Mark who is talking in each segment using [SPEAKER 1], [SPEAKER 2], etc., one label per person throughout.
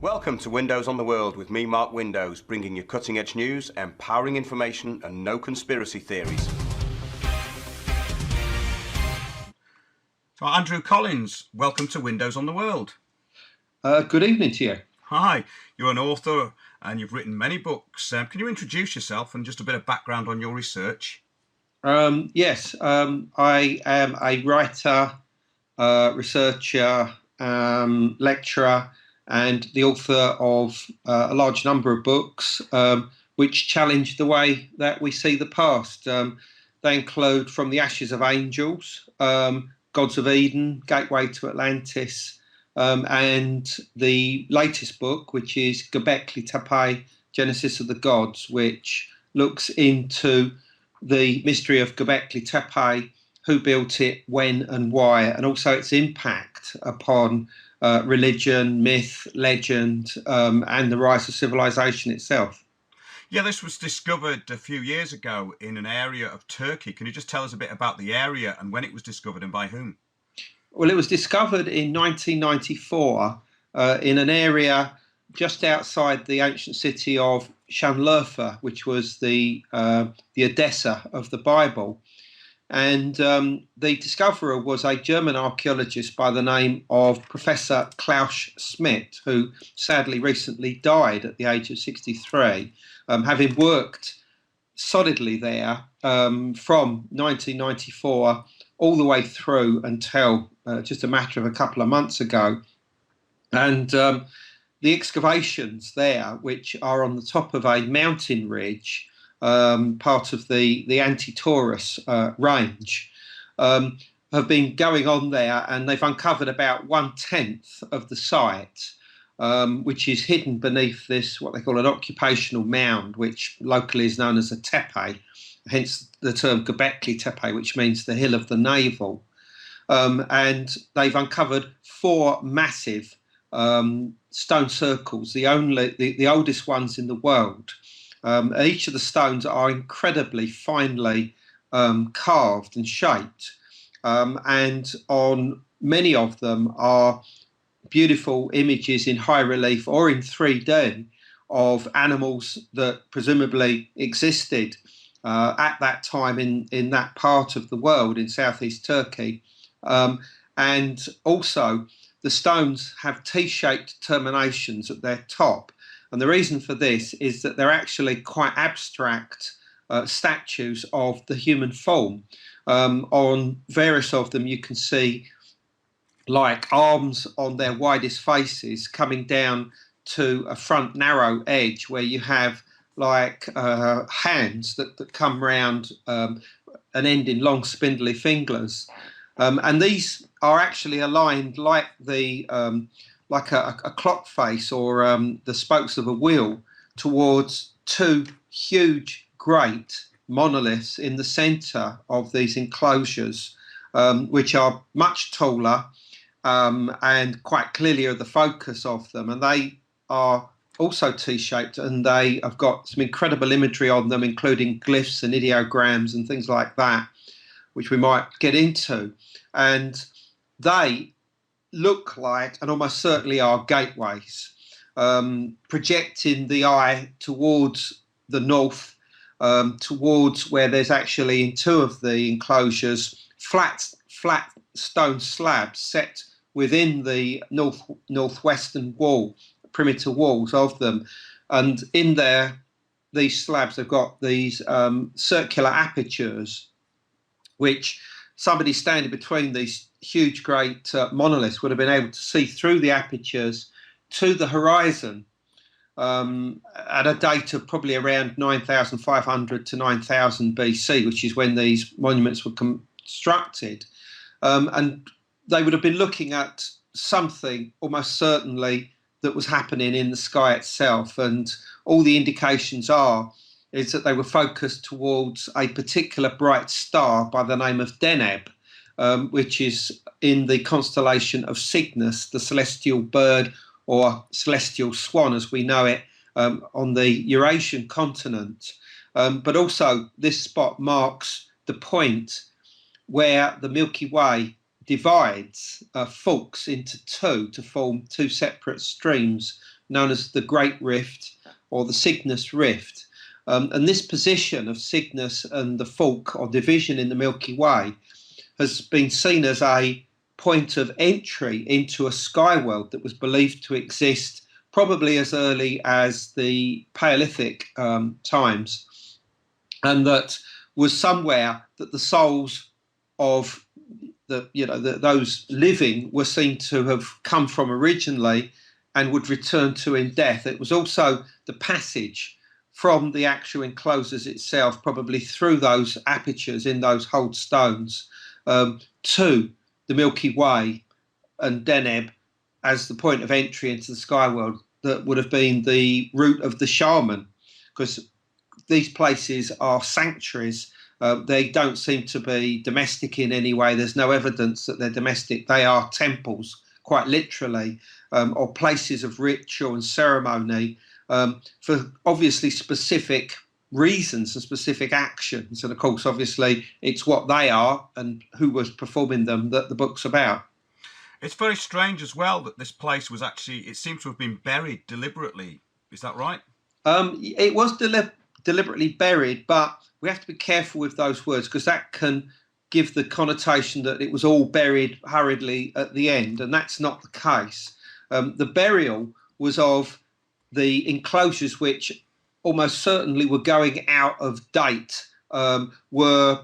[SPEAKER 1] Welcome to Windows on the World with me, Mark Windows, bringing you cutting-edge news, empowering information and no conspiracy theories. So Andrew Collins, welcome to Windows on the World.
[SPEAKER 2] Good evening to you.
[SPEAKER 1] Hi, you're an author and you've written many books. Can you introduce yourself and just a bit of background on your research?
[SPEAKER 2] Yes, I am a writer, researcher, lecturer, and the author of a large number of books which challenge the way that we see the past. They include From the Ashes of Angels, Gods of Eden, Gateway to Atlantis, and the latest book, which is Gobekli Tepe, Genesis of the Gods, which looks into the mystery of Gobekli Tepe, who built it, when and why, and also its impact upon religion, myth, legend, and the rise of civilization itself.
[SPEAKER 1] Yeah, this was discovered a few years ago in an area of Turkey. Can you just tell us a bit about the area and when it was discovered and by whom?
[SPEAKER 2] Well, it was discovered in 1994 in an area just outside the ancient city of Şanlıurfa, which was the Odessa of the Bible. And the discoverer was a German archaeologist by the name of Professor Klaus Schmidt, who sadly recently died at the age of 63, having worked solidly there from 1994 all the way through until just a matter of a couple of months ago. And the excavations there, which are on the top of a mountain ridge, part of the Anti-Taurus range, have been going on there, and they've uncovered about 1/10 of the site, which is hidden beneath this, what they call an occupational mound, which locally is known as a tepe, hence the term Gobekli Tepe, which means the hill of the navel. And they've uncovered 4 massive stone circles, the oldest ones in the world. Each of the stones are incredibly finely carved and shaped, and on many of them are beautiful images in high relief or in 3D of animals that presumably existed at that time in that part of the world, in southeast Turkey. And also the stones have T-shaped terminations at their top. And the reason for this is that they're actually quite abstract statues of the human form. On various of them, you can see like arms on their widest faces coming down to a front narrow edge, where you have like hands that come round and end in long spindly fingers. And these are actually aligned like the like a clock face or the spokes of a wheel towards 2 huge, great monoliths in the centre of these enclosures, which are much taller and quite clearly are the focus of them. And they are also T-shaped, and they have got some incredible imagery on them, including glyphs and ideograms and things like that, which we might get into. And they look like, and almost certainly are, gateways, projecting the eye towards the north, towards where there's actually in 2 of the enclosures flat stone slabs set within the northwestern wall, perimeter walls of them. And in there, these slabs have got these circular apertures, which somebody standing between these huge, great monoliths would have been able to see through the apertures to the horizon. at a date of probably around 9,500 to 9,000 BC, which is when these monuments were constructed. And they would have been looking at something almost certainly that was happening in the sky itself. And all the indications is that they were focused towards a particular bright star by the name of Deneb, which is in the constellation of Cygnus, the celestial bird or celestial swan as we know it, on the Eurasian continent. But also this spot marks the point where the Milky Way divides, forks into two to form two separate streams known as the Great Rift or the Cygnus Rift. And this position of Cygnus and the fork or division in the Milky Way has been seen as a point of entry into a sky world that was believed to exist probably as early as the Paleolithic times, and that was somewhere that the souls of those living were seen to have come from originally and would return to in death. It was also the passage from the actual enclosures itself, probably through those apertures in those hold stones, to the Milky Way and Deneb as the point of entry into the sky world that would have been the route of the shaman, because these places are sanctuaries. They don't seem to be domestic in any way. There's no evidence that they're domestic. They are temples, quite literally, or places of ritual and ceremony for obviously specific reasons and specific actions. And of course, obviously, it's what they are and who was performing them that the book's about.
[SPEAKER 3] It's very strange as well that this place was actually, it seems to have been buried deliberately. Is that right?
[SPEAKER 2] It was deliberately buried, but we have to be careful with those words because that can give the connotation that it was all buried hurriedly at the end, and that's not the case. The burial was of the enclosures which almost certainly were going out of date, were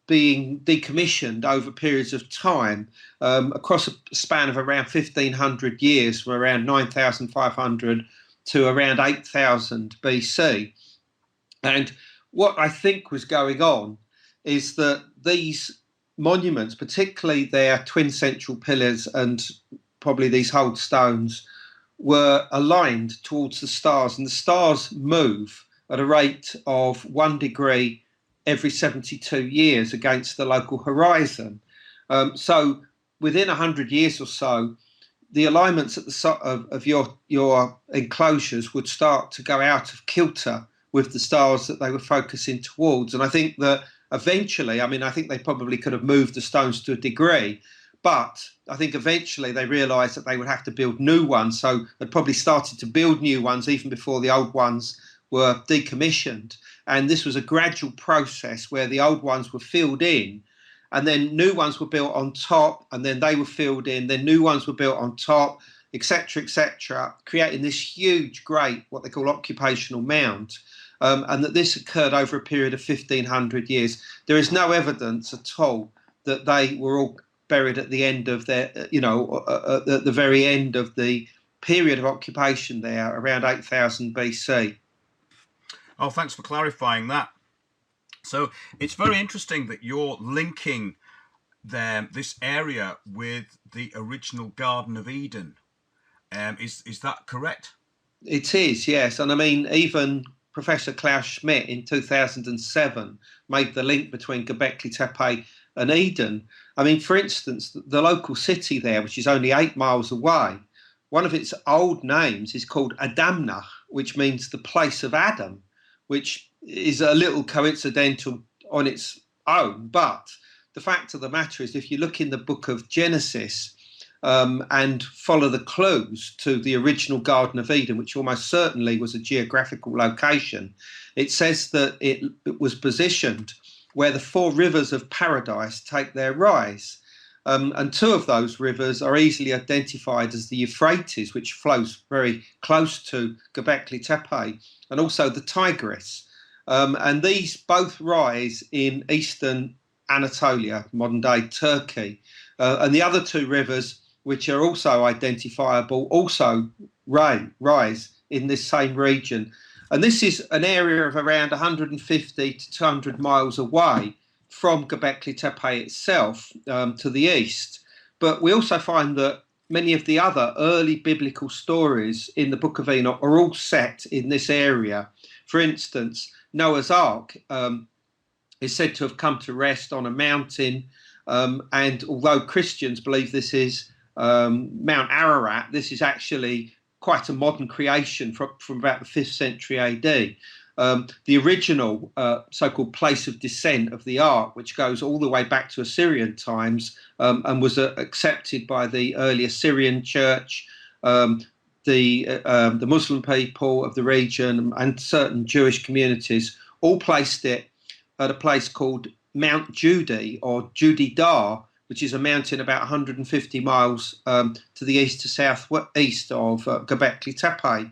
[SPEAKER 2] being decommissioned over periods of time across a span of around 1,500 years, from around 9,500 to around 8,000 BC. And what I think was going on is that these monuments, particularly their twin central pillars and probably these hold stones, were aligned towards the stars, and the stars move at a rate of 1 degree every 72 years against the local horizon. So within 100 years or so, the alignments at the of your enclosures would start to go out of kilter with the stars that they were focusing towards. And I think that eventually, I think they probably could have moved the stones to a degree, but I think eventually they realised that they would have to build new ones. So they'd probably started to build new ones even before the old ones were decommissioned. And this was a gradual process where the old ones were filled in, and then new ones were built on top, and then they were filled in, then new ones were built on top, etc., creating this huge, great, what they call occupational mound. And that this occurred over a period of 1,500 years. There is no evidence at all that they were all buried at the end of their, at the very end of the period of occupation there, around 8,000 BC.
[SPEAKER 3] Oh, thanks for clarifying that. So it's very interesting that you're linking this area with the original Garden of Eden. Is that correct?
[SPEAKER 2] It is, yes. And even Professor Klaus Schmidt in 2007 made the link between Gobekli Tepe and Eden. For instance, the local city there, which is only 8 miles away, one of its old names is called Adamna, which means the place of Adam, which is a little coincidental on its own. But the fact of the matter is, if you look in the book of Genesis and follow the clues to the original Garden of Eden, which almost certainly was a geographical location, it says that it was positioned where the 4 rivers of paradise take their rise. And 2 of those rivers are easily identified as the Euphrates, which flows very close to Gobekli Tepe, and also the Tigris. And these both rise in eastern Anatolia, modern-day Turkey. And the other 2 rivers, which are also identifiable, also rise in this same region. And this is an area of around 150 to 200 miles away from Gobekli Tepe itself, to the east. But we also find that many of the other early biblical stories in the Book of Enoch are all set in this area. For instance, Noah's Ark is said to have come to rest on a mountain, and although Christians believe this is Mount Ararat, this is actually quite a modern creation from about the 5th century AD. The original so-called place of descent of the Ark, which goes all the way back to Assyrian times, and was accepted by the early Assyrian church, the Muslim people of the region, and certain Jewish communities, all placed it at a place called Mount Judi, or Judi Dar, which is a mountain about 150 miles to the east to southeast of Gobekli Tepe.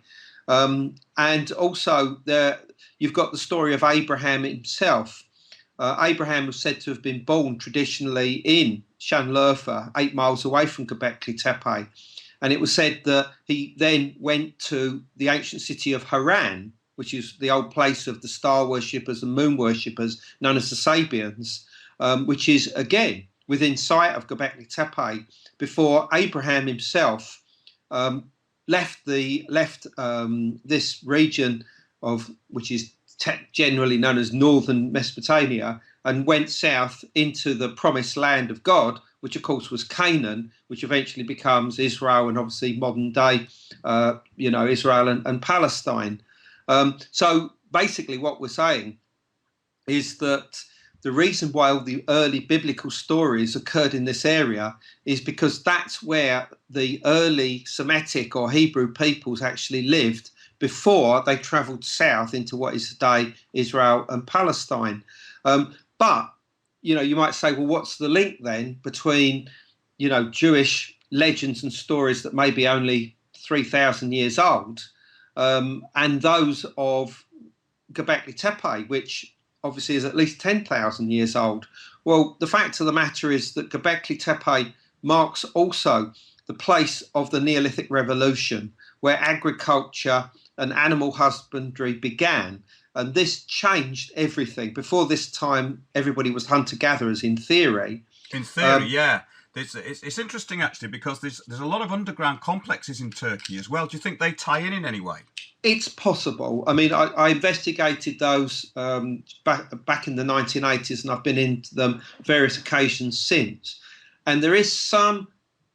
[SPEAKER 2] And also there you've got the story of Abraham himself. Abraham was said to have been born traditionally in Shanlurfa, 8 miles away from Gobekli Tepe. And it was said that he then went to the ancient city of Haran, which is the old place of the star worshippers and moon worshippers known as the Sabians, which is again within sight of Gobekli Tepe, before Abraham himself left this region of which is generally known as northern Mesopotamia, and went south into the promised land of God, which of course was Canaan, which eventually becomes Israel and obviously modern day, Israel and Palestine. So basically what we're saying is that the reason why all the early biblical stories occurred in this area is because that's where the early Semitic or Hebrew peoples actually lived before they travelled south into what is today Israel and Palestine. But, you might say, well, what's the link then between, Jewish legends and stories that may be only 3,000 years old and those of Gobekli Tepe, which obviously is at least 10,000 years old? Well, the fact of the matter is that Gobekli Tepe marks also the place of the Neolithic Revolution, where agriculture and animal husbandry began. And this changed everything. Before this time, everybody was hunter-gatherers in theory.
[SPEAKER 3] In theory, yeah. It's interesting, actually, because there's a lot of underground complexes in Turkey as well. Do you think they tie in any way?
[SPEAKER 2] It's possible. I mean, I investigated those back in the 1980s, and I've been into them various occasions since. And there is some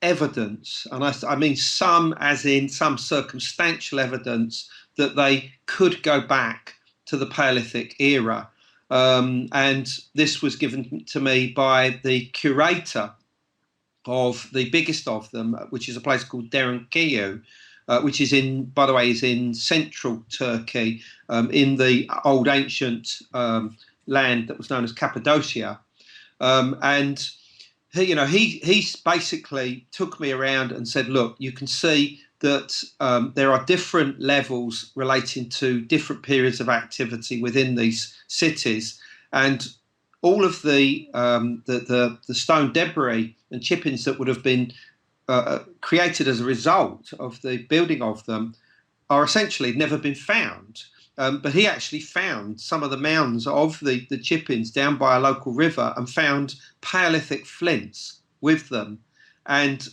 [SPEAKER 2] evidence, and I mean some as in some circumstantial evidence, that they could go back to the Paleolithic era. And this was given to me by the curator of the biggest of them, which is a place called Derinkiyu, which is by the way, is in central Turkey, in the old ancient land that was known as Cappadocia. And he basically took me around and said, look, you can see that there are different levels relating to different periods of activity within these cities, and all of the stone debris and chippings that would have been created as a result of the building of them are essentially never been found. But he actually found some of the mounds of the chippings down by a local river and found Paleolithic flints with them. And,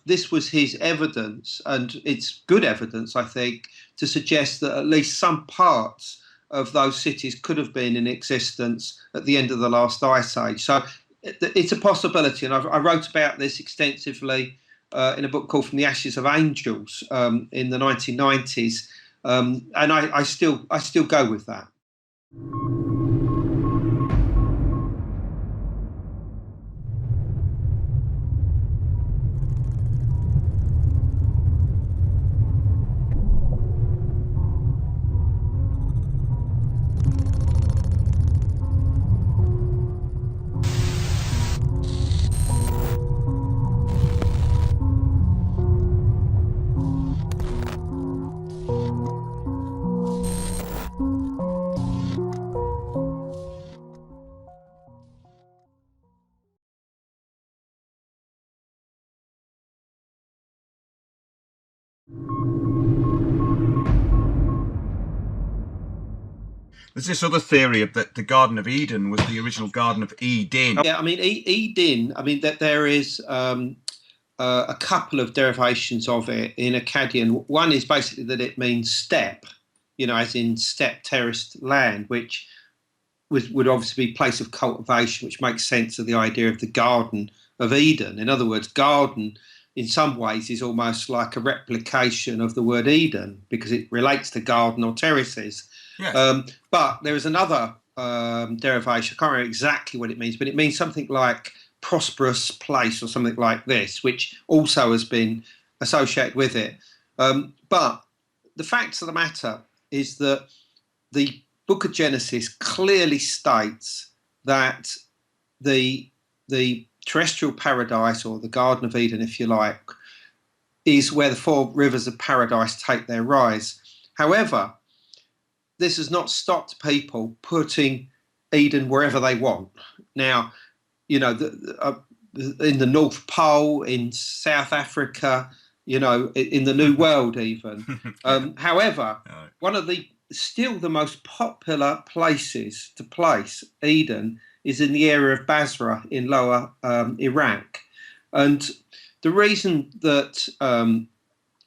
[SPEAKER 2] this was his evidence, and it's good evidence, I think, to suggest that at least some parts of those cities could have been in existence at the end of the last ice age. So it's a possibility, and I wrote about this extensively in a book called From the Ashes of Angels in the 1990s. And I still go with that.
[SPEAKER 3] There's this other theory of that the Garden of Eden was the original Garden of Eden.
[SPEAKER 2] Yeah, I mean, Eden, I mean, that there is a couple of derivations of it in Akkadian. One is basically that it means steppe, as in steppe terraced land, which would obviously be place of cultivation, which makes sense of the idea of the Garden of Eden. In other words, garden in some ways is almost like a replication of the word Eden because it relates to garden or terraces.
[SPEAKER 3] Yes.
[SPEAKER 2] But there is another derivation. I can't remember exactly what it means, but it means something like prosperous place or something like this, which also has been associated with it. But the fact of the matter is that the Book of Genesis clearly states that the terrestrial paradise, or the Garden of Eden, if you like, is where the four rivers of paradise take their rise. However, this has not stopped people putting Eden wherever they want. Now, in the North Pole, in South Africa, in the New World even. However, one of the still the most popular places to place Eden is in the area of Basra in lower Iraq. And the reason that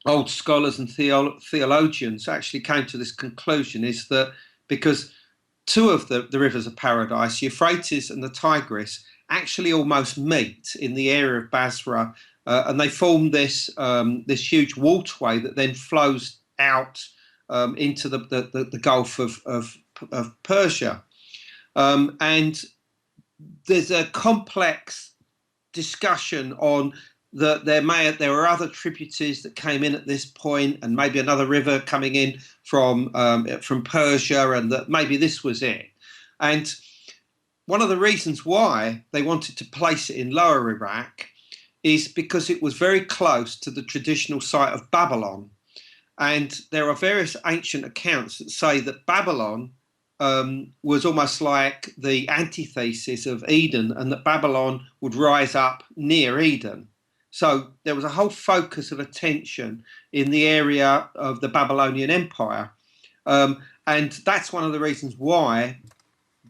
[SPEAKER 2] old scholars and theologians actually came to this conclusion is that because two of the rivers of paradise, Euphrates and the Tigris, actually almost meet in the area of Basra, and they form this huge waterway that then flows out into the Gulf of Persia. And there's a complex discussion on that there were other tributaries that came in at this point, and maybe another river coming in from Persia, and that maybe this was it. And one of the reasons why they wanted to place it in lower Iraq is because it was very close to the traditional site of Babylon. And there are various ancient accounts that say that Babylon was almost like the antithesis of Eden, and that Babylon would rise up near Eden. So there was a whole focus of attention in the area of the Babylonian Empire. And that's one of the reasons why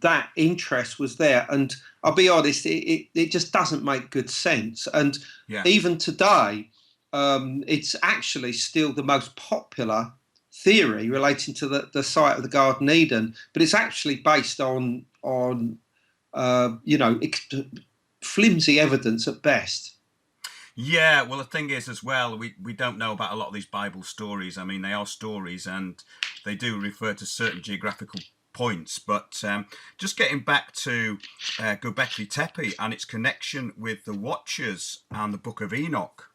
[SPEAKER 2] that interest was there. And I'll be honest, it just doesn't make good sense. And even today, it's actually still the most popular theory relating to the site of the Garden Eden, but it's actually based on flimsy evidence at best.
[SPEAKER 3] Yeah, well, the thing is as well, we don't know about a lot of these Bible stories. I mean, they are stories and they do refer to certain geographical points. But just getting back to Gobekli Tepe and its connection with the Watchers and the Book of Enoch.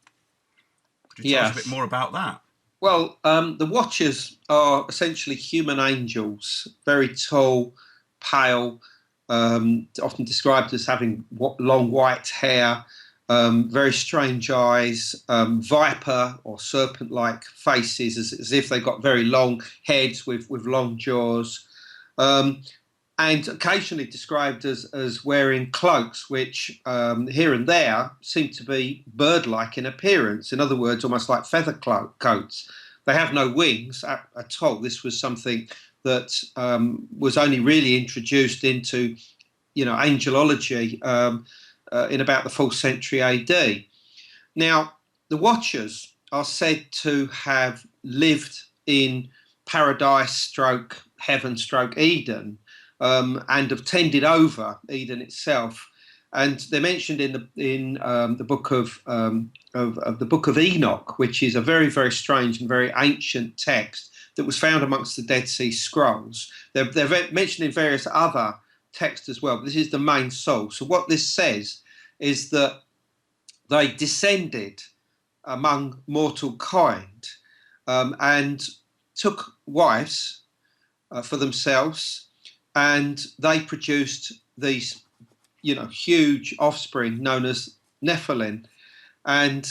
[SPEAKER 3] Could you tell us a bit more about that?
[SPEAKER 2] Well, the Watchers are essentially human angels, very tall, pale, often described as having long white hair, very strange eyes, viper or serpent-like faces, as if they got very long heads with long jaws, and occasionally described as wearing cloaks, which here and there seem to be bird-like in appearance. In other words, almost like feather coats. They have no wings at all. This was something that was only really introduced into, angelology in about the 4th century AD. Now, the Watchers are said to have lived in paradise / heaven / Eden, and have tended over Eden itself. And they're mentioned in the book of the Book of Enoch, which is a very, very strange and very ancient text that was found amongst the Dead Sea Scrolls. They're mentioned in various other texts as well, but this is the main source. So what this says is that they descended among mortal kind and took wives for themselves, and they produced these huge offspring known as Nephilim. And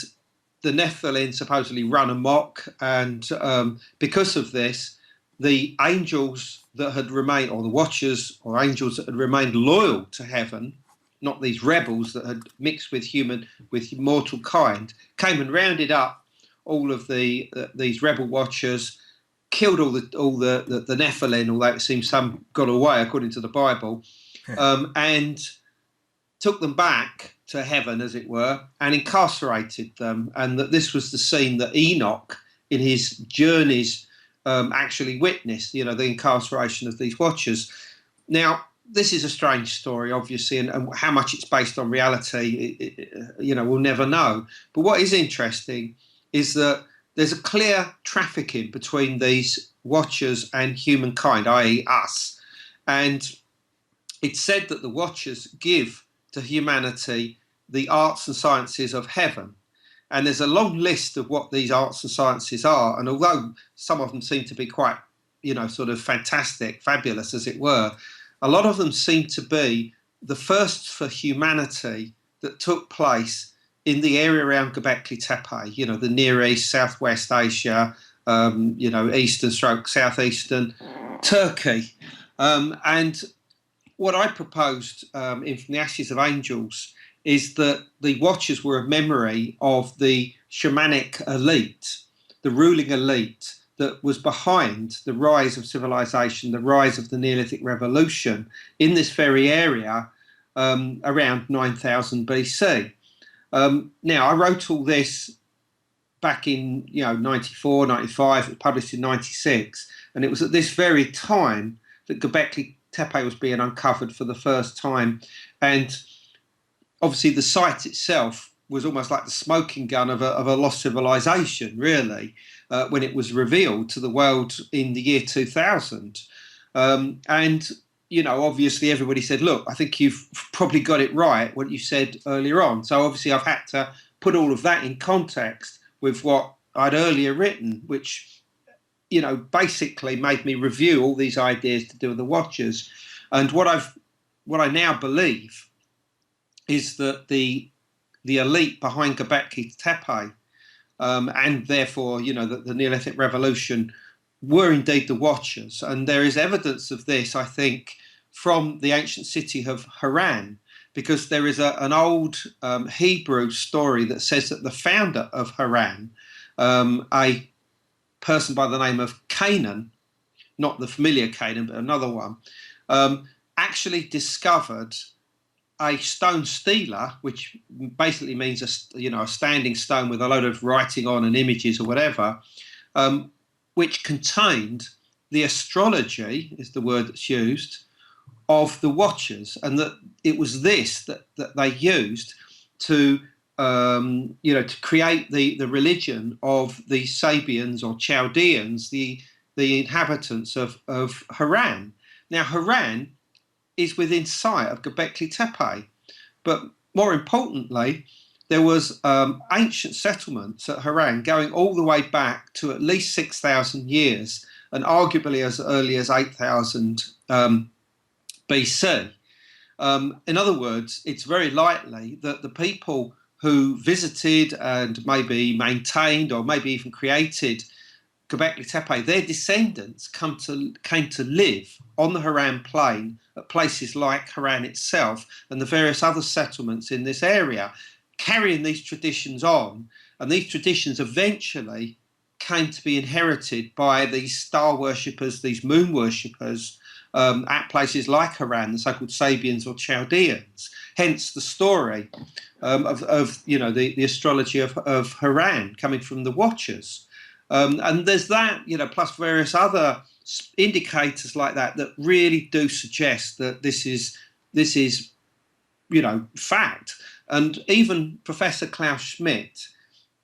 [SPEAKER 2] the Nephilim supposedly run amok, and because of this, the angels that had remained, or the Watchers or angels that had remained loyal to heaven, not these rebels that had mixed with mortal kind, came and rounded up all of these rebel Watchers, killed all the Nephilim, although it seems some got away according to the Bible, and took them back to heaven, as it were, and incarcerated them, and that this was the scene that Enoch, in his journeys, actually witnessed. The incarceration of these watchers. Now, this is a strange story, obviously, and how much it's based on reality, we'll never know. But what is interesting is that there's a clear trafficking between these watchers and humankind, i.e. us. And it's said that the watchers give to humanity the arts and sciences of heaven. And there's a long list of what these arts and sciences are. And although some of them seem to be quite, sort of fantastic, fabulous, as it were, a lot of them seem to be the first for humanity that took place in the area around Gobekli Tepe, the Near East, Southwest Asia, Eastern stroke, Southeastern Turkey. And what I proposed in From the Ashes of Angels is that the watchers were a memory of the shamanic elite, the ruling elite that was behind the rise of civilization, the rise of the Neolithic Revolution in this very area around 9000 BC. Now, I wrote all this back in 94, 95, it was published in 96, and it was at this very time that Gobekli Tepe was being uncovered for the first time. And obviously the site itself was almost like the smoking gun of a lost civilization, really, when it was revealed to the world in the year 2000. And obviously everybody said, look, I think you've probably got it right, what you said earlier on. So obviously I've had to put all of that in context with what I'd earlier written, which, basically made me review all these ideas to do with the watchers. And what I now believe is that the elite behind Gobekli Tepe, and therefore, the Neolithic Revolution, were indeed the watchers. And there is evidence of this, I think, from the ancient city of Haran, because there is an old Hebrew story that says that the founder of Haran, a person by the name of Canaan, not the familiar Canaan, but another one, actually discovered a stone stela, which basically means a standing stone with a load of writing on and images or whatever, which contained the astrology, is the word that's used, of the watchers, and that it was this that they used to to create the religion of the Sabians or Chaldeans, the inhabitants of Haran. Now, Haran is within sight of Gobekli Tepe, but more importantly, there was ancient settlements at Haran going all the way back to at least 6,000 years, and arguably as early as 8,000 BC. In other words, it's very likely that the people who visited and maybe maintained or maybe even created Gobekli Tepe, their descendants came to live on the Haran plain at places like Haran itself and the various other settlements in this area, carrying these traditions on. And these traditions eventually came to be inherited by these star worshippers, these moon worshippers, at places like Haran, the so-called Sabians or Chaldeans. Hence the story of the astrology of Haran coming from the Watchers. And there's that, plus various other indicators like that really do suggest that this is fact. And even Professor Klaus Schmidt,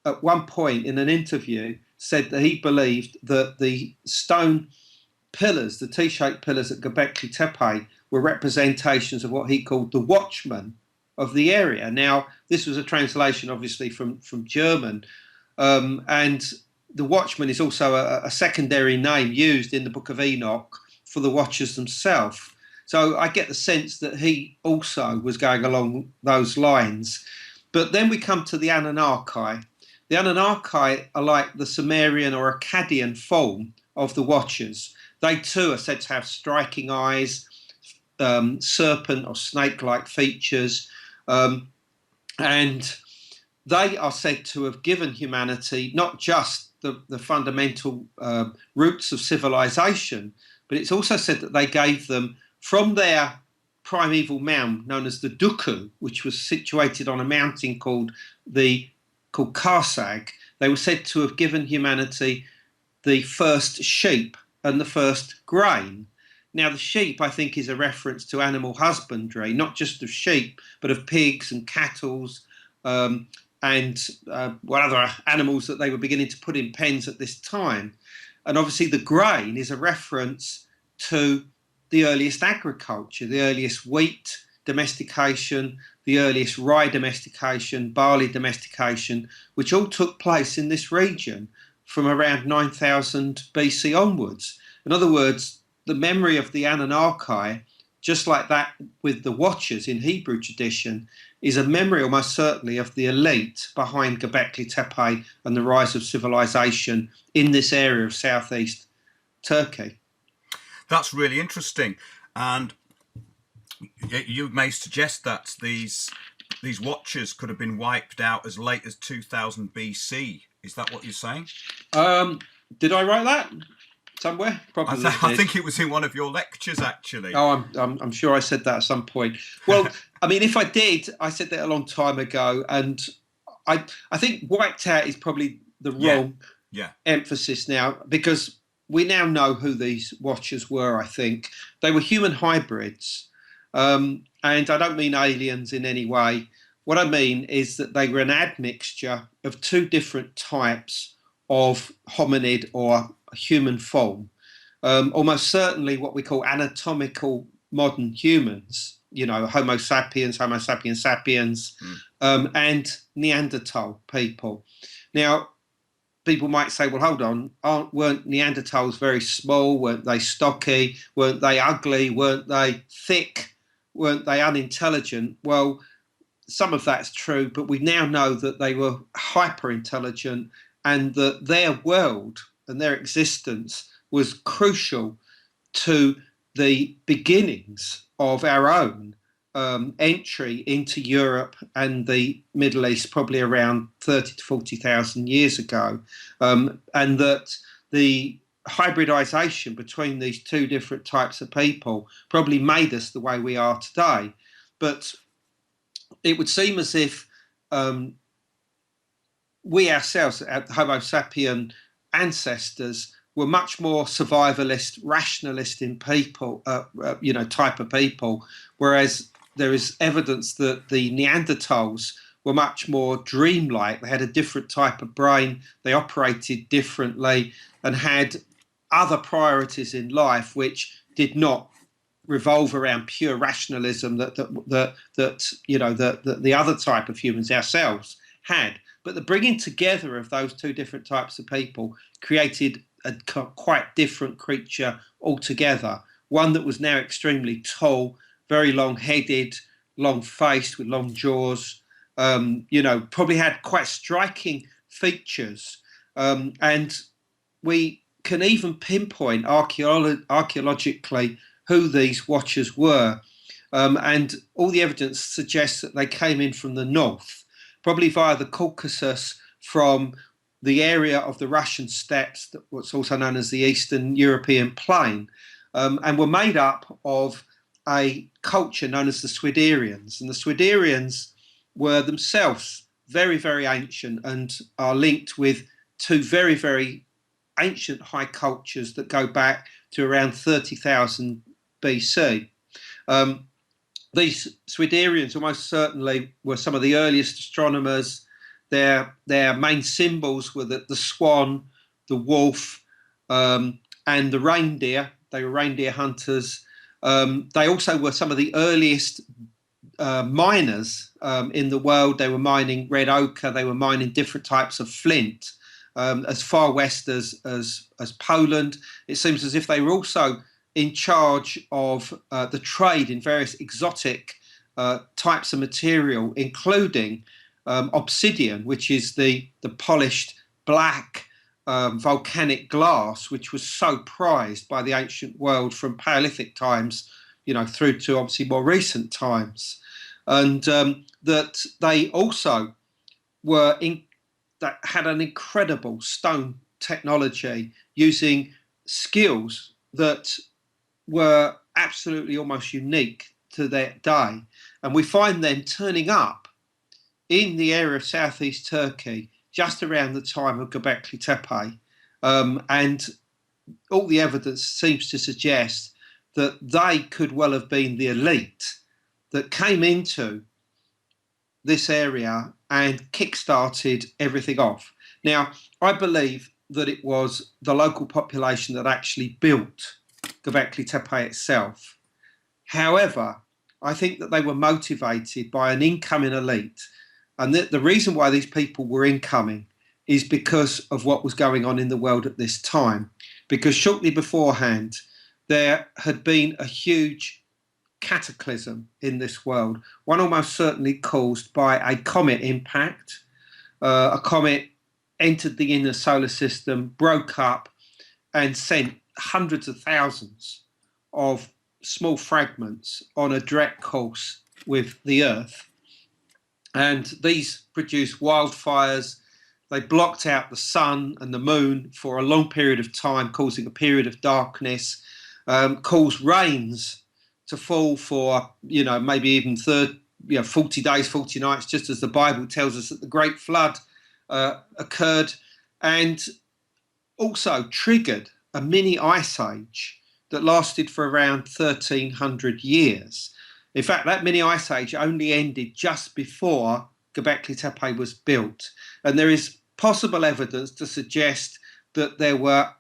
[SPEAKER 2] at one point in an interview, said that he believed that the stone pillars, the T-shaped pillars at Gobekli Tepe, were representations of what he called the watchmen of the area. Now, this was a translation, obviously, from German, and the watchman is also a secondary name used in the Book of Enoch for the watchers themselves. So I get the sense that he also was going along those lines. But then we come to the Anunnaki. The Anunnaki are like the Sumerian or Akkadian form of the watchers. They too are said to have striking eyes, serpent or snake-like features, and they are said to have given humanity not just the fundamental roots of civilization, but it's also said that they gave them from their primeval mound known as the Duku, which was situated on a mountain called Karsag. They were said to have given humanity the first sheep and the first grain. Now, the sheep, I think, is a reference to animal husbandry, not just of sheep, but of pigs and cattle, and what other animals that they were beginning to put in pens at this time. And obviously the grain is a reference to the earliest agriculture, the earliest wheat domestication, the earliest rye domestication, barley domestication, which all took place in this region from around 9000 BC onwards. In other words, the memory of the Anunnaki, just like that with the Watchers in Hebrew tradition, is a memory almost certainly of the elite behind Gobekli Tepe and the rise of civilization in this area of southeast Turkey.
[SPEAKER 3] That's really interesting. And you may suggest that these Watchers could have been wiped out as late as 2000 BC. Is that what you're saying?
[SPEAKER 2] Did I write that somewhere? Probably.
[SPEAKER 3] I think it was in one of your lectures, actually.
[SPEAKER 2] Oh, I'm sure I said that at some point. Well, I mean, if I did, I said that a long time ago, and I think wiped out is probably the wrong emphasis now, because we now know who these Watchers were. I think they were human hybrids, and I don't mean aliens in any way. What I mean is that they were an admixture of two different types of hominid or human form. Almost certainly what we call anatomical modern humans, you know, Homo sapiens, Homo sapiens sapiens, and Neanderthal people. Now, people might say, well, hold on, weren't Neanderthals very small? Weren't they stocky? Weren't they ugly? Weren't they thick? Weren't they unintelligent? Well, some of that's true, but we now know that they were hyper intelligent, and that their world and their existence was crucial to the beginnings of our own entry into Europe and the Middle East, probably around 30 to 40,000 years ago, and that the hybridization between these two different types of people probably made us the way we are today. But it would seem as if we ourselves, Homo sapien ancestors, were much more survivalist, rationalist in people, type of people, whereas there is evidence that the Neanderthals were much more dreamlike. They had a different type of brain, they operated differently, and had other priorities in life which did not revolve around pure rationalism that the other type of humans ourselves had. But the bringing together of those two different types of people created a quite different creature altogether. One that was now extremely tall, very long-headed, long-faced, with long jaws. Probably had quite striking features, and we can even pinpoint archaeologically who these Watchers were, and all the evidence suggests that they came in from the north, probably via the Caucasus, from the area of the Russian steppes, what's also known as the Eastern European plain, and were made up of a culture known as the Swiderians. And the Swiderians were themselves very, very ancient and are linked with two very, very ancient high cultures that go back to around 30,000 BC. These Swiderians almost certainly were some of the earliest astronomers. Their main symbols were the swan, the wolf, and the reindeer. They were reindeer hunters. They also were some of the earliest miners in the world. They were mining red ochre. They were mining different types of flint as far west as Poland. It seems as if they were also in charge of the trade in various exotic types of material, including obsidian, which is the polished black volcanic glass, which was so prized by the ancient world from Paleolithic times, through to obviously more recent times, and that they also that had an incredible stone technology, using skills that were absolutely almost unique to their day. And we find them turning up in the area of southeast Turkey just around the time of Gobekli Tepe. And all the evidence seems to suggest that they could well have been the elite that came into this area and kick-started everything off. Now, I believe that it was the local population that actually built Gobekli Tepe itself. However, I think that they were motivated by an incoming elite. And the reason why these people were incoming is because of what was going on in the world at this time. Because shortly beforehand, there had been a huge cataclysm in this world, one almost certainly caused by a comet impact. A comet entered the inner solar system, broke up, and sent hundreds of thousands of small fragments on a direct course with the Earth. And these produced wildfires. They blocked out the sun and the moon for a long period of time, causing a period of darkness, caused rains to fall for, maybe even 40 days, 40 nights, just as the Bible tells us that the Great Flood occurred, and also triggered a mini ice age that lasted for around 1,300 years. In fact, that mini ice age only ended just before Gobekli Tepe was built. And there is possible evidence to suggest that there were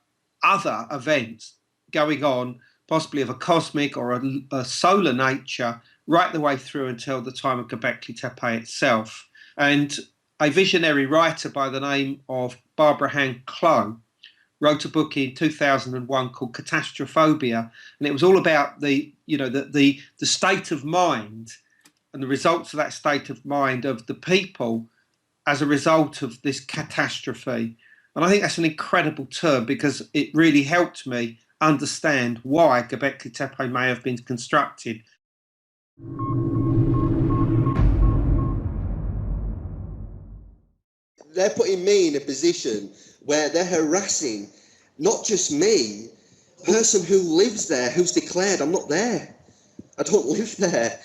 [SPEAKER 2] other events going on, possibly of a cosmic or a solar nature, right the way through until the time of Gobekli Tepe itself. And a visionary writer by the name of Barbara Hand Clough wrote a book in 2001 called Catastrophophobia, and it was all about the state of mind and the results of that state of mind of the people as a result of this catastrophe. And I think that's an incredible term, because it really helped me understand why Gobekli Tepe may have been constructed.
[SPEAKER 4] They're putting me in a position where they're harassing not just me, the person who lives there, who's declared, I'm not there. I don't live there.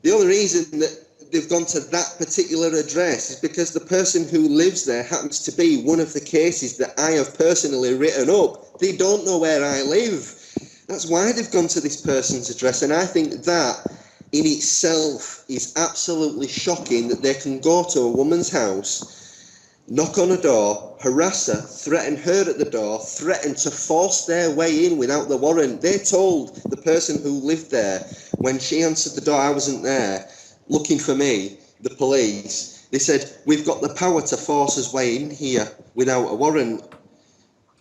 [SPEAKER 4] The only reason that they've gone to that particular address is because the person who lives there happens to be one of the cases that I have personally written up. They don't know where I live. That's why they've gone to this person's address. And I think that in itself is absolutely shocking, that they can go to a woman's house, knock on a door, harass her, threaten her at the door, threaten to force their way in without the warrant. They told the person who lived there, when she answered the door, I wasn't there, looking for me, the police, they said, we've got the power to force us way in here without a warrant.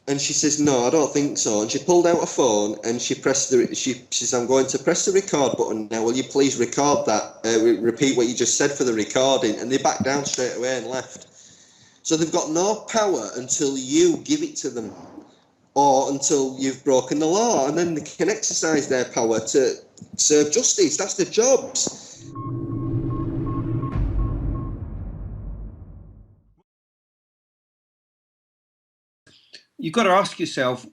[SPEAKER 4] And she says, no, I don't think so. And she pulled out a phone and she says, I'm going to press the record button now. Will you please record that? Repeat what you just said for the recording. And they backed down straight away and left. So they've got no power until you give it to them, or until you've broken the law, and then they can exercise their power to serve justice. That's their jobs.
[SPEAKER 2] You've got to ask yourself,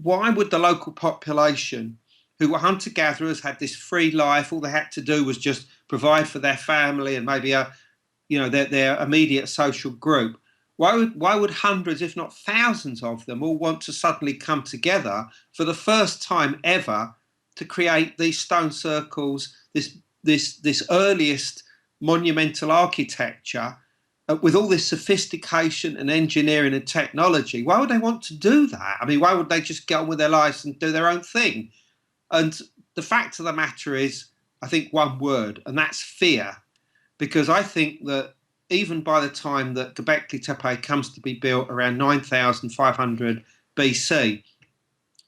[SPEAKER 2] why would the local population, who were hunter-gatherers, had this free life, all they had to do was just provide for their family and maybe their immediate social group, why would hundreds, if not thousands of them all want to suddenly come together for the first time ever to create these stone circles, this earliest monumental architecture, with all this sophistication and engineering and technology? Why would they want to do that? I mean, why would they just get on with their lives and do their own thing? And the fact of the matter is, I think one word, and that's fear. Because I think that even by the time that Gobekli Tepe comes to be built around 9,500 BC,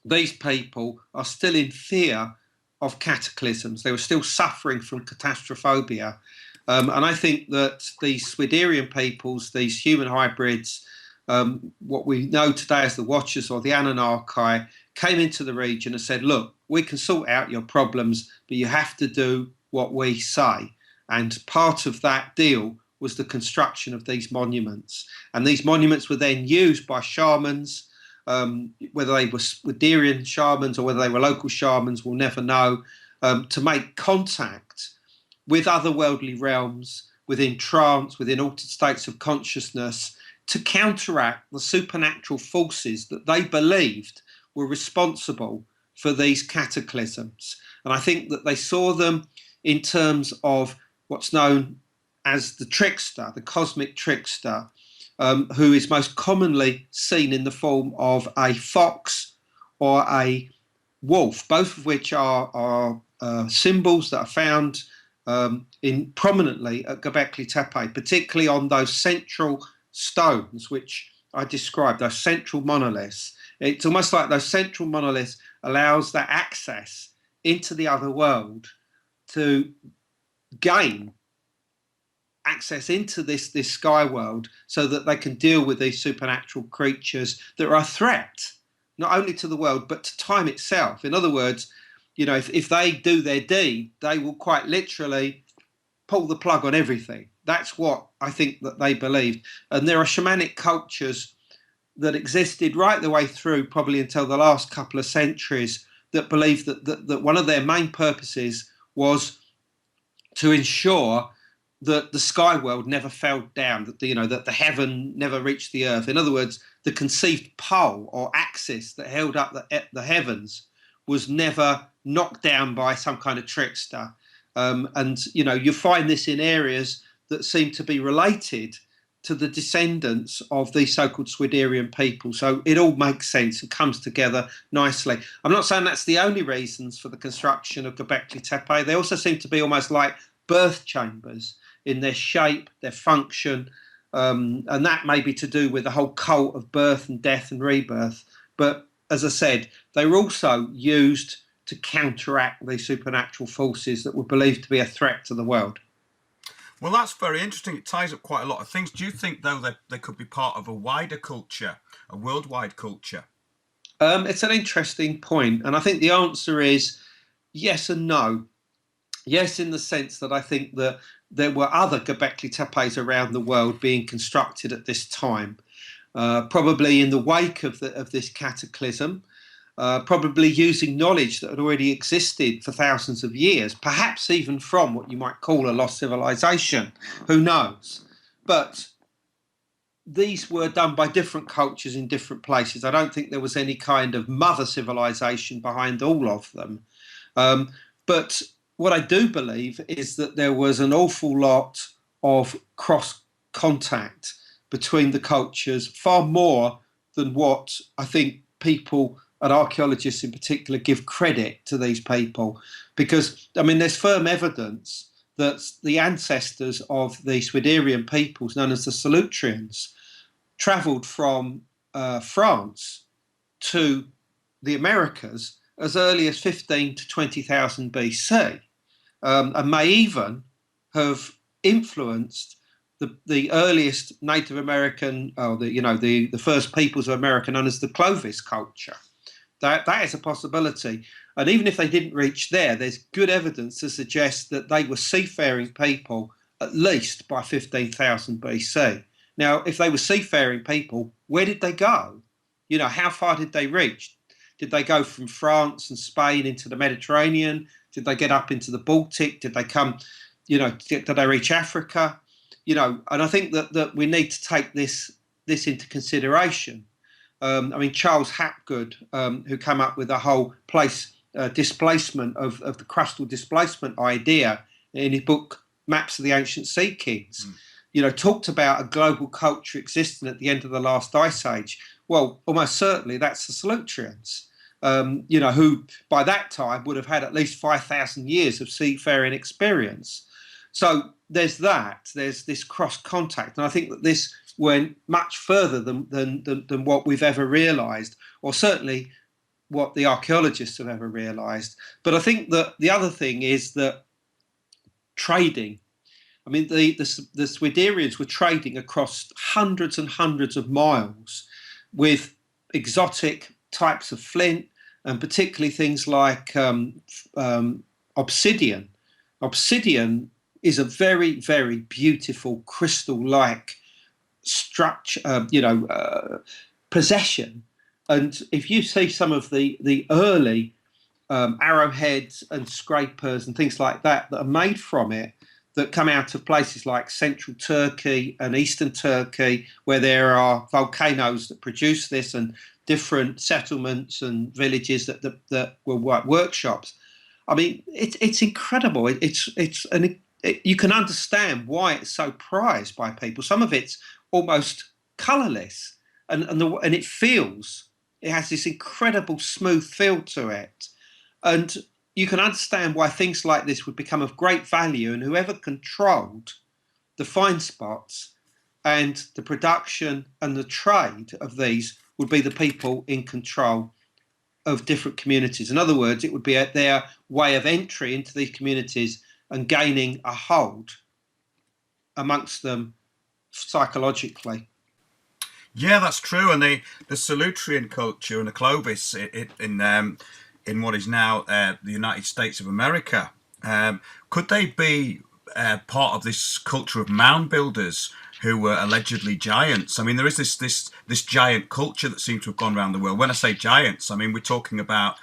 [SPEAKER 2] these people are still in fear of cataclysms. They were still suffering from catastrophophobia. And I think that these Swiderian peoples, these human hybrids, what we know today as the Watchers or the Anunnaki, came into the region and said, look, we can sort out your problems, but you have to do what we say. And part of that deal was the construction of these monuments. And these monuments were then used by shamans, whether they were Suderian shamans or whether they were local shamans, we'll never know, to make contact with otherworldly realms, within trance, within altered states of consciousness, to counteract the supernatural forces that they believed were responsible for these cataclysms. And I think that they saw them in terms of what's known as the trickster, the cosmic trickster, who is most commonly seen in the form of a fox or a wolf, both of which are symbols that are found in prominently at Gobekli Tepe, particularly on those central stones which I described, those central monoliths. It's almost like those central monoliths allows that access into the other world to gain access into this sky world so that they can deal with these supernatural creatures that are a threat, not only to the world, but to time itself. In other words, you know, if they do their deed, they will quite literally pull the plug on everything. That's what I think that they believed. And there are shamanic cultures that existed right the way through, probably until the last couple of centuries, that believed that one of their main purposes was to ensure that the sky world never fell down, that that the heaven never reached the earth. In other words, the conceived pole or axis that held up the heavens was never knocked down by some kind of trickster. And you find this in areas that seem to be related to the descendants of these so-called Swiderian people. So it all makes sense and comes together nicely. I'm not saying that's the only reasons for the construction of Gobekli Tepe. They also seem to be almost like birth chambers in their shape, their function, and that may be to do with the whole cult of birth and death and rebirth. But as I said, they were also used to counteract these supernatural forces that were believed to be a threat to the world.
[SPEAKER 3] Well, that's very interesting. It ties up quite a lot of things. Do you think, though, that they could be part of a wider culture, a worldwide culture?
[SPEAKER 2] It's an interesting point, and I think the answer is yes and no. Yes, in the sense that I think that there were other Gobekli Tepes around the world being constructed at this time, probably in the wake of this cataclysm, probably using knowledge that had already existed for thousands of years, perhaps even from what you might call a lost civilization. Who knows? But these were done by different cultures in different places. I don't think there was any kind of mother civilization behind all of them. But what I do believe is that there was an awful lot of cross contact between the cultures, far more than what I think people and archaeologists in particular give credit to these people. Because, I mean, there's firm evidence that the ancestors of the Swiderian peoples, known as the Solutreans, travelled from France to the Americas as early as 15 to 20,000 BC. And may even have influenced the earliest Native American, the first peoples of America, known as the Clovis culture. That is a possibility. And even if they didn't reach there, there's good evidence to suggest that they were seafaring people at least by 15,000 BC. Now, if they were seafaring people, where did they go? How far did they reach? Did they go from France and Spain into the Mediterranean? Did they get up into the Baltic? Did they come, did they reach Africa? And I think that we need to take this into consideration. Charles Hapgood, who came up with the whole place displacement of the crustal displacement idea in his book Maps of the Ancient Sea Kings, talked about a global culture existing at the end of the last ice age. Well, almost certainly that's the Solutreans. Who by that time would have had at least 5,000 years of seafaring experience. So there's this cross contact, and I think that this went much further than what we've ever realised, or certainly what the archaeologists have ever realised. But I think that the other thing is that trading. I mean, the Swiderians were trading across hundreds and hundreds of miles with exotic types of flint, and particularly things like obsidian. Obsidian is a very, very beautiful crystal-like structure, possession. And if you see some of the early arrowheads and scrapers and things like that are made from it, that come out of places like central Turkey and eastern Turkey, where there are volcanoes that produce this, and different settlements and villages that were workshops. I mean, it's incredible. You can understand why it's so prized by people. Some of it's almost colourless, and it has this incredible smooth feel to it, and you can understand why things like this would become of great value, and whoever controlled the find spots and the production and the trade of these would be the people in control of different communities. In other words, it would be their way of entry into these communities and gaining a hold amongst them psychologically.
[SPEAKER 3] Yeah, that's true. And the Solutrean culture and the Clovis in what is now the United States of America, could they be part of this culture of mound builders who were allegedly giants? I mean, there is this giant culture that seems to have gone around the world. When I say giants, I mean we're talking about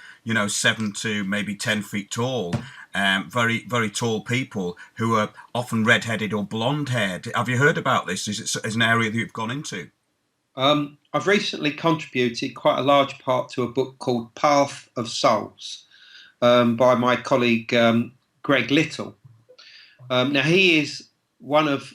[SPEAKER 3] 7 to maybe 10 feet tall, very, very tall people who are often red-headed or blonde-haired. Have you heard about this? Is it an area that you've gone into?
[SPEAKER 2] I've recently contributed quite a large part to a book called Path of Souls by my colleague Greg Little. Now, he is one of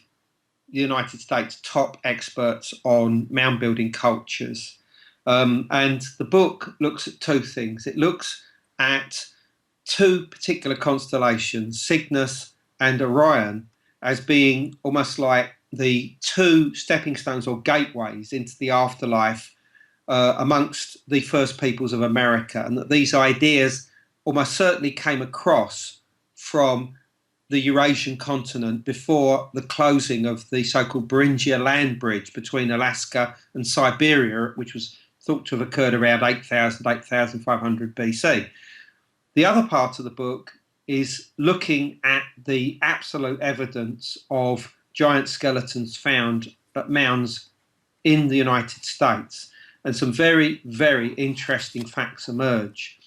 [SPEAKER 2] the United States' top experts on mound building cultures. And the book looks at two things. It looks at two particular constellations, Cygnus and Orion, as being almost like the two stepping stones or gateways into the afterlife amongst the first peoples of America, and that these ideas almost certainly came across from the Eurasian continent before the closing of the so-called Beringia land bridge between Alaska and Siberia, which was thought to have occurred around 8,500 BC. The other part of the book is looking at the absolute evidence of giant skeletons found at mounds in the United States, and some very, very interesting facts emerge.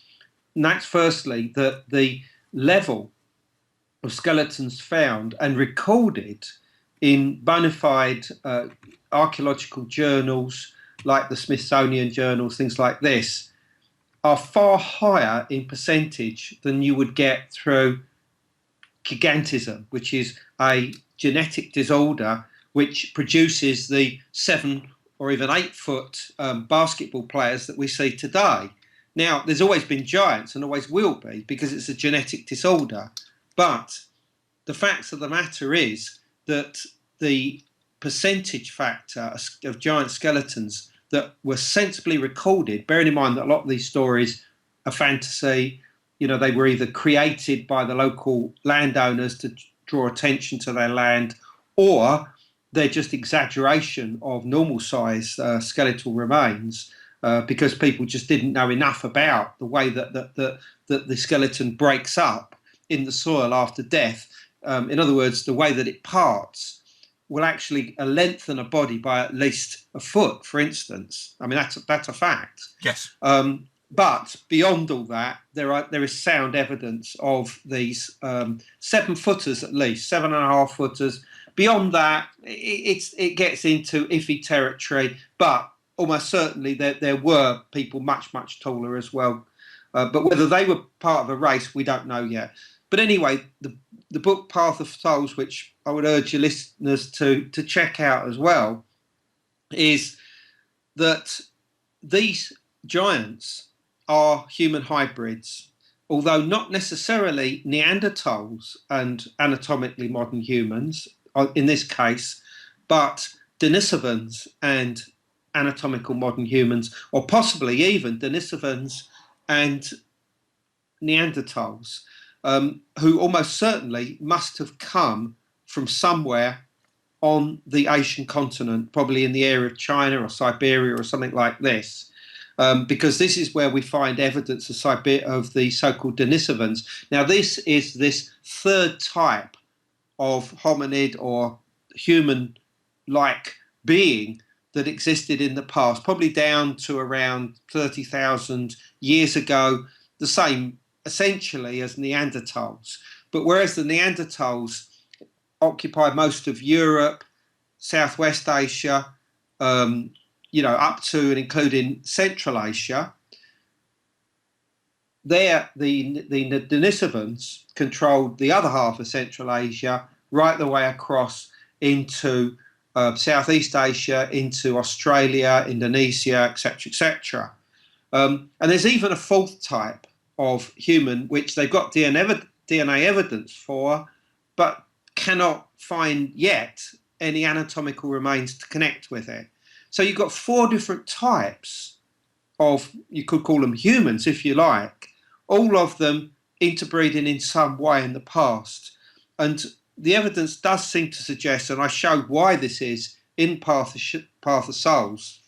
[SPEAKER 2] And that's firstly that the level of skeletons found and recorded in bona fide archaeological journals like the Smithsonian journals, things like this, are far higher in percentage than you would get through gigantism, which is a genetic disorder which produces the 7 or even 8 foot basketball players that we see today. Now, there's always been giants and always will be, because it's a genetic disorder. But the fact of the matter is that the percentage factor of giant skeletons that were sensibly recorded, bearing in mind that a lot of these stories are fantasy, they were either created by the local landowners to draw attention to their land, or they're just exaggeration of normal size skeletal remains, because people just didn't know enough about the way that the skeleton breaks up in the soil after death. In other words, the way that it parts will actually lengthen a body by at least a foot, for instance. I mean, that's a fact.
[SPEAKER 3] Yes.
[SPEAKER 2] But beyond all that, there is sound evidence of these 7 footers, at least 7.5 footers. Beyond that, it gets into iffy territory. But almost certainly there were people much taller as well. But whether they were part of a race, we don't know yet. But anyway, the book Path of Souls, which I would urge your listeners to check out as well, is that these giants are human hybrids, although not necessarily Neanderthals and anatomically modern humans in this case, but Denisovans and anatomical modern humans, or possibly even Denisovans and Neanderthals, who almost certainly must have come from somewhere on the Asian continent, probably in the area of China or Siberia or something like this, because this is where we find evidence of the so-called Denisovans. Now, this is this third type of hominid or human-like being that existed in the past, probably down to around 30,000 years ago, the same essentially as Neanderthals. But whereas the Neanderthals occupied most of Europe, Southwest Asia, up to and including Central Asia, the Denisovans controlled the other half of Central Asia, right the way across into Southeast Asia, into Australia, Indonesia, etc., etc. And there's even a fourth type of human, which they've got DNA evidence for, but cannot find yet any anatomical remains to connect with it. So you've got 4 different types of, you could call them humans if you like, all of them interbreeding in some way in the past. And the evidence does seem to suggest, and I showed why this is in Path of Souls,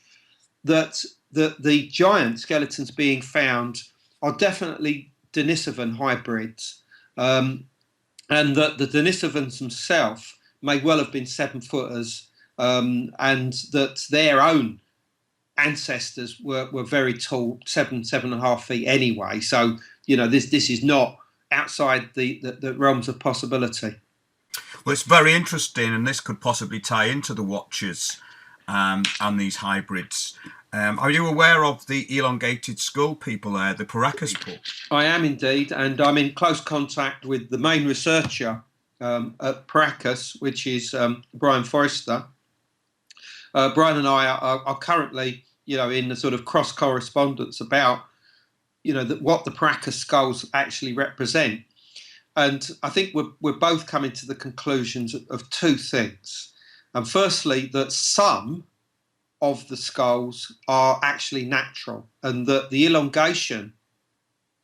[SPEAKER 2] that the giant skeletons being found are definitely Denisovan hybrids, and that the Denisovans themselves may well have been 7-footers, and that their own ancestors were very tall, 7.5 feet anyway. So this is not outside the realms of possibility.
[SPEAKER 3] Well, it's very interesting, and this could possibly tie into the Watchers and these hybrids. Are you aware of the elongated skull people there, the Paracas people?
[SPEAKER 2] I am indeed, and I'm in close contact with the main researcher at Paracas, which is Brian Forrester. Brian and I are currently, in a sort of cross correspondence about, what the Paracas skulls actually represent. And I think we're both coming to the conclusions of 2 things. And firstly, that some of the skulls are actually natural, and that the elongation,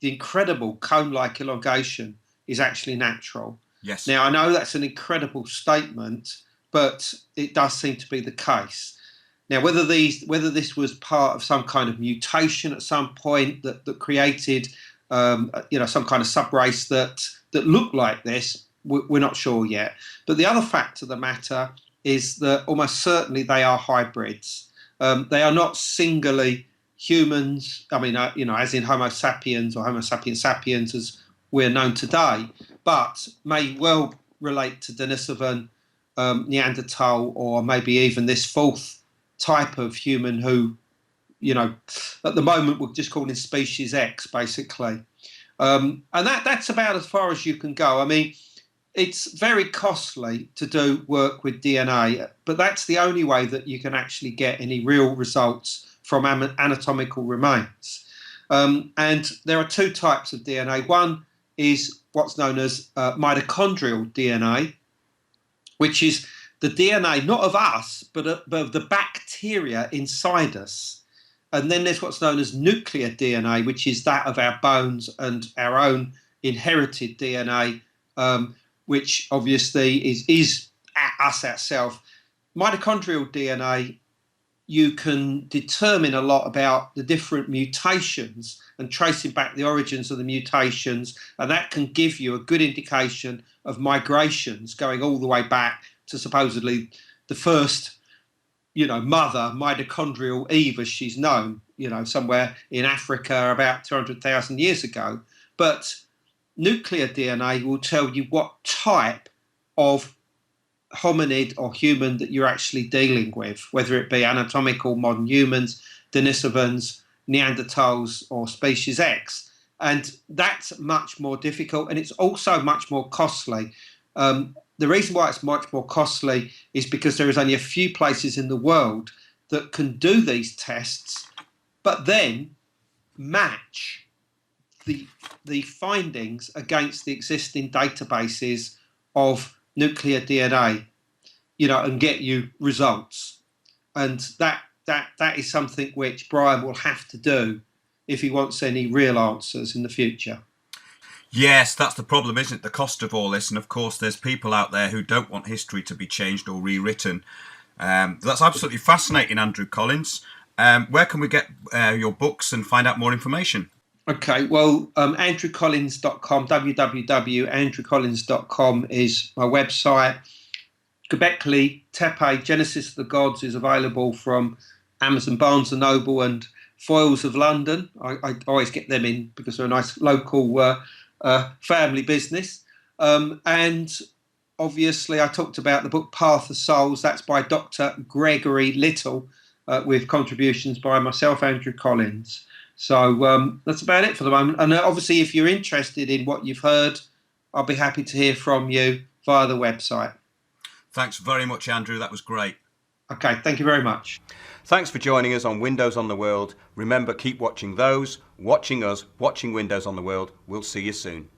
[SPEAKER 2] the incredible cone-like elongation, is actually natural.
[SPEAKER 3] Yes.
[SPEAKER 2] Now, I know that's an incredible statement, but it does seem to be the case. Now, whether this was part of some kind of mutation at some point that created, some kind of subrace that looked like this, we're not sure yet. But the other fact of the matter is that almost certainly they are hybrids. They are not singly humans. I mean, as in Homo sapiens or Homo sapiens sapiens as we're known today, but may well relate to Denisovan, Neanderthal, or maybe even this 4th type of human who, at the moment we're just calling species X, basically. And that's about as far as you can go. I mean, it's very costly to do work with DNA, but that's the only way that you can actually get any real results from anatomical remains. And there are 2 types of DNA. One is what's known as mitochondrial DNA, which is the DNA not of us, but of the bacteria inside us. And then there's what's known as nuclear DNA, which is that of our bones and our own inherited DNA, which obviously is us ourselves. Mitochondrial DNA, you can determine a lot about the different mutations and tracing back the origins of the mutations, and that can give you a good indication of migrations going all the way back to supposedly the first, mother, mitochondrial Eve as she's known, somewhere in Africa about 200,000 years ago. But nuclear DNA will tell you what type of hominid or human that you're actually dealing with, whether it be anatomical modern humans, Denisovans, Neanderthals, or species X. And that's much more difficult, and it's also much more costly. The reason why it's much more costly is because there is only a few places in the world that can do these tests, but then match the findings against the existing databases of nuclear DNA, and get you results. And that is something which Brian will have to do if he wants any real answers in the future.
[SPEAKER 3] Yes, that's the problem, isn't it? The cost of all this. And of course, there's people out there who don't want history to be changed or rewritten. That's absolutely fascinating, Andrew Collins. Where can we get your books and find out more information?
[SPEAKER 2] Okay, well, andrewcollins.com, www.andrewcollins.com is my website. Gobekli Tepe, Genesis of the Gods, is available from Amazon, Barnes & Noble and Foyles of London. I always get them in because they're a nice local family business. And obviously, I talked about the book Path of Souls. That's by Dr. Gregory Little, with contributions by myself, Andrew Collins. So that's about it for the moment. And obviously, if you're interested in what you've heard, I'll be happy to hear from you via the website.
[SPEAKER 3] Thanks very much, Andrew. That was great.
[SPEAKER 2] Okay, thank you very much.
[SPEAKER 1] Thanks for joining us on Windows on the World. Remember, keep watching those, watching us, watching Windows on the World. We'll see you soon.